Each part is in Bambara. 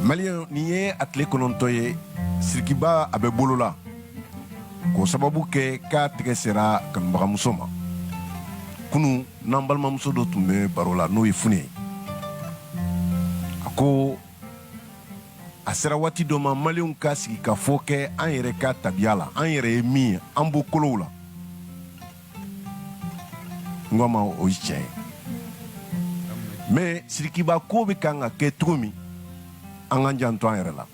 Malien ni ye atle kononto ye sirikiba abe bolola ko sababu ke ka tigɛ sera kanubagamuso ma kunu n'an balimamuso dɔ tun bɛ baro la n'o ye Fune ye a ko a sera waati dɔ ma Malienw ka sigi ka fɔ kɛ an yɛrɛ ka tabiya la an yɛrɛ ye min ye an b'o kolow la n ko ma o ye tiɲɛ ye mais sirikiba ko bɛ kan ka kɛ cogo min an k'an janto an yɛrɛ la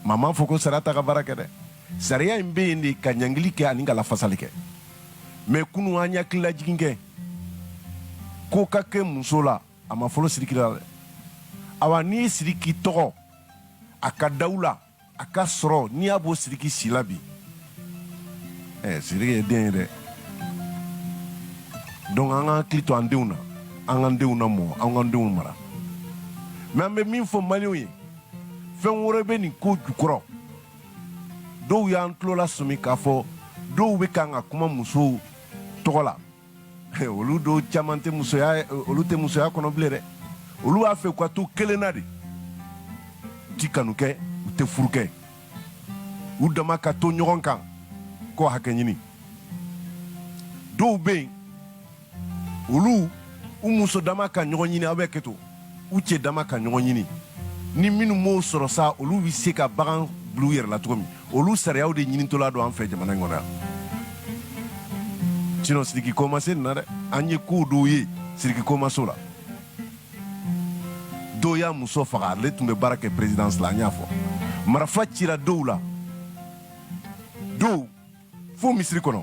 maa m'a fɔ ko sara t'a ka baara kɛ dɛ sariya in bɛ yen de ka ɲangili kɛ ani ka lafasali kɛ mais kunu an hakililajigin kɛ ko ka kɛ muso la a ma fɔlɔ Sidiki la dɛ awa n'i ye Sidiki tɔgɔ a ka daw la a ka sɔrɔ n'i y'a bɔ Sidiki si la bi Sidiki ye den ye dɛ donc an k'an hakili to an denw na an k'an denw lamɔ an k'an denw mara mais an bɛ min fɔ Malienw ye fɛn wɛrɛ bɛ nin ko jukɔrɔ dɔw y'an tulola sɔmi k'a fɔ dɔw bɛ kan ka kuma musow tɔgɔ la olu dɔw caman tɛ musoya olu tɛ musoya kɔnɔ bilen dɛ olu b'a fɛ ka to kelen na de u ti kanu kɛ u tɛ furu kɛ u dama ka to ɲɔgɔn kan ko hakɛ ɲini dɔw bɛ yen olu u muso dama ka ɲɔgɔn ɲini aw bɛ kɛ to u cɛ dama ka ɲɔgɔn ɲini ni minnu m'o sɔrɔ sa olu bɛ se ka bagan bila u yɛrɛ la cogo min olu sariyaw de ɲinitɔla don an fɛ jamana in kɔnɔ yan sinon Sidiki ko ma se nin na dɛ an ye kow dɔw ye Sidiki ko ma se o la dɔw y'a muso faga ale tun bɛ baara kɛ présidence la an y'a fɔ marifa cira dɔw la dɔw fo misiri kɔnɔ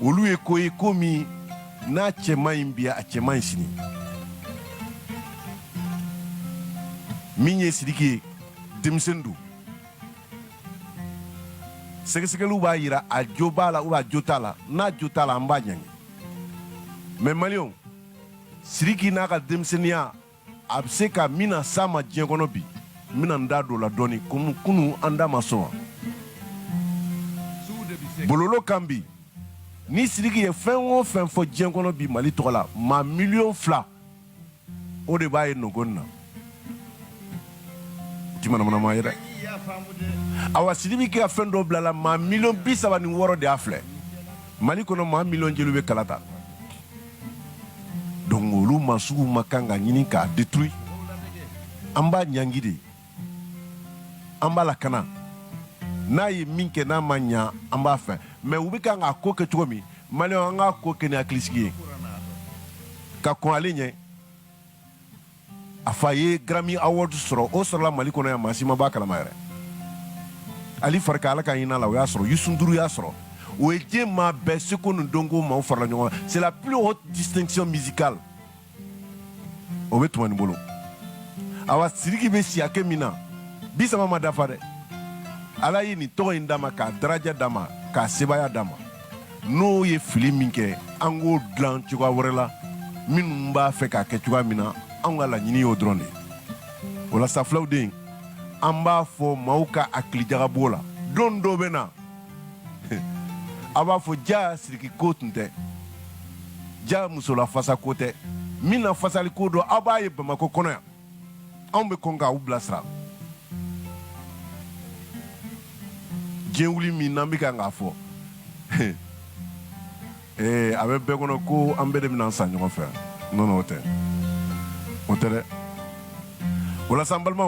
olu ye ko ye ko min n'a cɛman in bi a cɛman in sini min ye Sidiki ye denmisɛnnin don sɛgɛsɛgɛliw b'a yira a jo b'a la ou a jo t'a la n'a jo t'a la an b'a ɲangi mais Malienw Sidiki n'a ka denmisɛnniya a bɛ se ka min na s'a ma diɲɛ kɔnɔ bi n bɛna n da don o la dɔɔni komi kunu an da ma sɔn wa bololo kan bi ni Sidiki ye fɛn o fɛn fɔ diɲɛ kɔnɔ bi Mali tɔgɔ la maa 2 million o de b'a ye nɔgɔni na ti manamana ye dɛ awa Sidiki ka fɛn dɔ bila la maa 36,000,000 de y'a filɛ Mali kɔnɔ maa 1 million jeliw bɛ kala ta donc olu ma sugu ma kan ka ɲini k'a détruire an b'a ɲangi de an b'a lakana n'a ye min kɛ n'a ma ɲa an b'a fɛ mais u bɛ kan k'a ko kɛ cogo min Malienw an k'a ko kɛ ni hakilisigi ye ka kɔn ale ɲɛ a fa ye Grammy Award sɔrɔ o sɔrɔla Mali kɔnɔ yan maa si ma b'a kalama yɛrɛ Ali Farika ala ka hinɛ la o y'a sɔrɔ Youssou N'Dour y'a sɔrɔ o ye diɲɛ maa bɛɛ seko ni dɔnko maaw farala ɲɔgɔn kan c'est la plus haute distinction musicale o bɛ tuma nin bolo awa Sidiki bɛ si hakɛ min na 30 ma dafa dɛ ala ye nin tɔgɔ in d'a ma k'a daraja d'a ma k'a sebaya d'a ma n'o ye fili min kɛ an k'o dilan cogoya wɛrɛ la minnu b'a fɛ k'a kɛ cogoya min na an ka laɲini y'o dɔrɔn de o la sa filawden an b'a fɔ maaw ka hakilijakabɔ la don dɔ bɛ na a b'a fɔ ja Sidiki ko tun tɛ ja musolafasa ko tɛ min na fasali ko dɔ aw b'a ye Bamakɔ kɔnɔ yan anw bɛ kɔn k'aw bilasira diɲɛ wuli min n'an bɛ kan k'a fɔ a bɛ bɛɛ kɔnɔ ko an bɛɛ de bɛna san ɲɔgɔn fɛ non o tɛ dɛ o la sa n balimaw